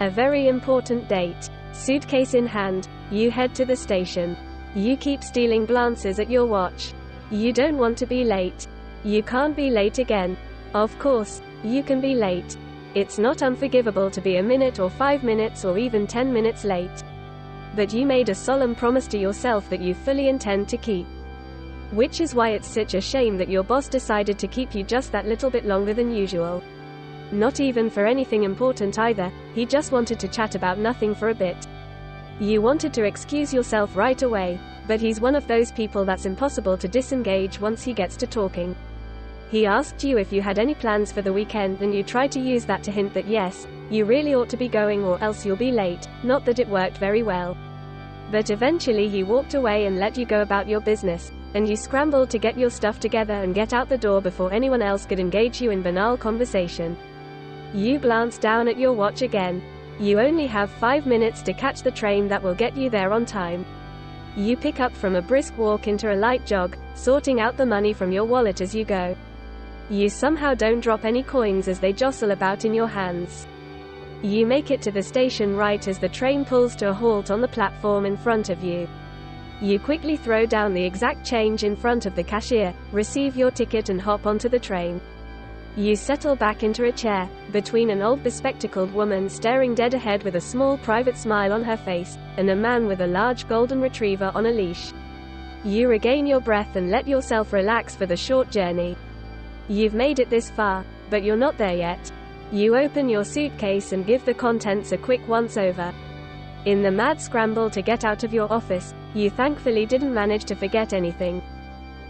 A very important date. Suitcase in hand, you head to the station. You keep stealing glances at your watch. You don't want to be late. You can't be late again. Of course, you can be late. It's not unforgivable to be a minute or 5 minutes or even 10 minutes late. But you made a solemn promise to yourself that you fully intend to keep. Which is why it's such a shame that your boss decided to keep you just that little bit longer than usual. Not even for anything important either, he just wanted to chat about nothing for a bit. You wanted to excuse yourself right away, but he's one of those people that's impossible to disengage once he gets to talking. He asked you if you had any plans for the weekend and you tried to use that to hint that yes, you really ought to be going or else you'll be late, not that it worked very well. But eventually he walked away and let you go about your business, and you scrambled to get your stuff together and get out the door before anyone else could engage you in banal conversation. You glance down at your watch again. You only have 5 minutes to catch the train that will get you there on time. You pick up from a brisk walk into a light jog, sorting out the money from your wallet as you go. You somehow don't drop any coins as they jostle about in your hands. You make it to the station right as the train pulls to a halt on the platform in front of you. You quickly throw down the exact change in front of the cashier, receive your ticket and hop onto the train. You settle back into a chair, between an old bespectacled woman staring dead ahead with a small private smile on her face, and a man with a large golden retriever on a leash. You regain your breath and let yourself relax for the short journey. You've made it this far, but you're not there yet. You open your suitcase and give the contents a quick once-over. In the mad scramble to get out of your office, you thankfully didn't manage to forget anything.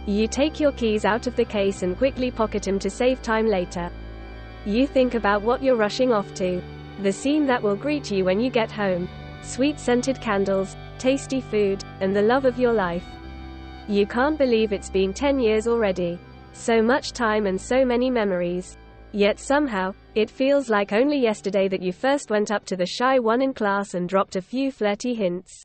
You take your keys out of the case and quickly pocket them to save time later. You think about what you're rushing off to. The scene that will greet you when you get home. Sweet-scented candles, tasty food, and the love of your life. You can't believe it's been 10 years already. So much time and so many memories. Yet somehow, it feels like only yesterday that you first went up to the shy one in class and dropped a few flirty hints.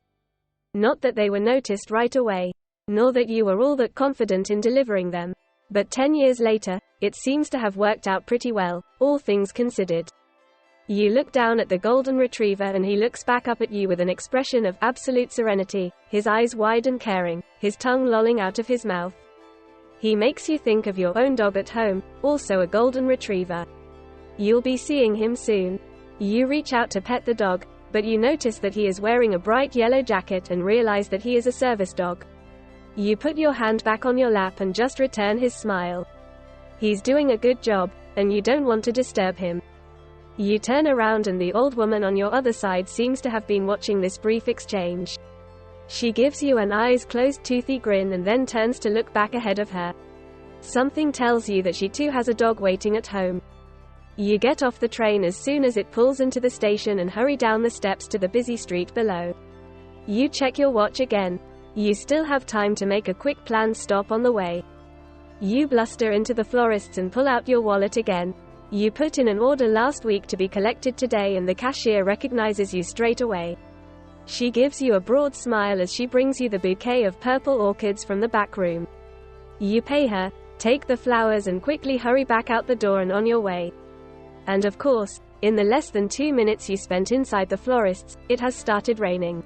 Not that they were noticed right away, nor that you were all that confident in delivering them. But 10 years later, it seems to have worked out pretty well, all things considered. You look down at the golden retriever and he looks back up at you with an expression of absolute serenity, his eyes wide and caring, his tongue lolling out of his mouth. He makes you think of your own dog at home, also a golden retriever. You'll be seeing him soon. You reach out to pet the dog, but you notice that he is wearing a bright yellow jacket and realize that he is a service dog. You put your hand back on your lap and just return his smile. He's doing a good job, and you don't want to disturb him. You turn around and the old woman on your other side seems to have been watching this brief exchange. She gives you an eyes-closed toothy grin and then turns to look back ahead of her. Something tells you that she too has a dog waiting at home. You get off the train as soon as it pulls into the station and hurry down the steps to the busy street below. You check your watch again. You still have time to make a quick planned stop on the way. You bluster into the florist's and pull out your wallet again. You put in an order last week to be collected today and the cashier recognizes you straight away. She gives you a broad smile as she brings you the bouquet of purple orchids from the back room. You pay her, take the flowers and quickly hurry back out the door and on your way. And of course, in the less than 2 minutes you spent inside the florist's, it has started raining.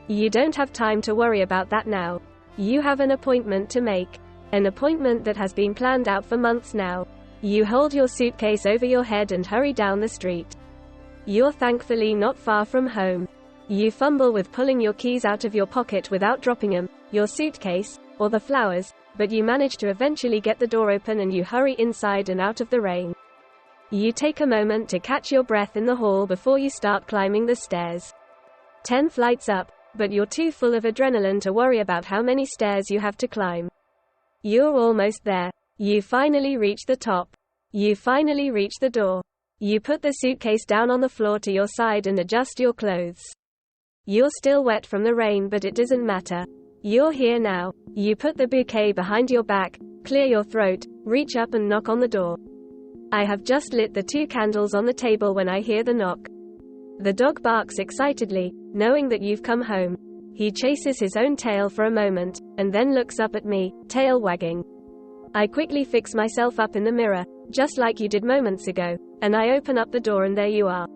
You don't have time to worry about that now. You have an appointment to make. An appointment that has been planned out for months now. You hold your suitcase over your head and hurry down the street. You're thankfully not far from home. You fumble with pulling your keys out of your pocket without dropping them, your suitcase, or the flowers, but you manage to eventually get the door open and you hurry inside and out of the rain. You take a moment to catch your breath in the hall before you start climbing the stairs. 10 flights up, but you're too full of adrenaline to worry about how many stairs you have to climb. You're almost there. You finally reach the top. You finally reach the door. You put the suitcase down on the floor to your side and adjust your clothes. You're still wet from the rain, but it doesn't matter. You're here now. You put the bouquet behind your back, clear your throat, reach up and knock on the door. I have just lit the 2 candles on the table when I hear the knock. The dog barks excitedly, knowing that you've come home. He chases his own tail for a moment, and then looks up at me, tail wagging. I quickly fix myself up in the mirror, just like you did moments ago, and I open up the door and there you are.